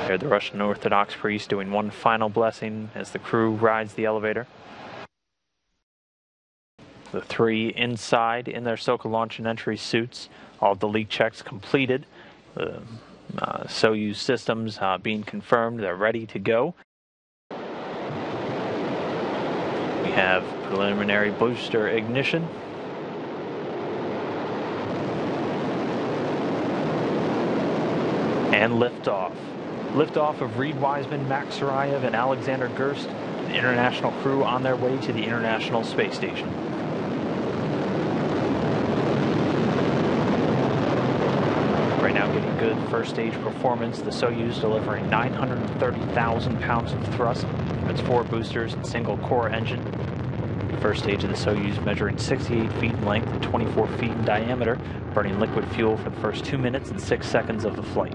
They're the Russian Orthodox priest doing one final blessing as the crew rides the elevator. The three inside in their Soka launch and entry suits. All of the leak checks completed. The Soyuz systems being confirmed. They're ready to go. We have preliminary booster ignition. And liftoff. Liftoff of Reid Wiseman, Max Surayev, and Alexander Gerst, the international crew on their way to the International Space Station. Right now getting good first stage performance. The Soyuz delivering 930,000 pounds of thrust from its 4 boosters and single core engine. The first stage of the Soyuz measuring 68 feet in length and 24 feet in diameter, burning liquid fuel for the first 2 minutes and 6 seconds of the flight.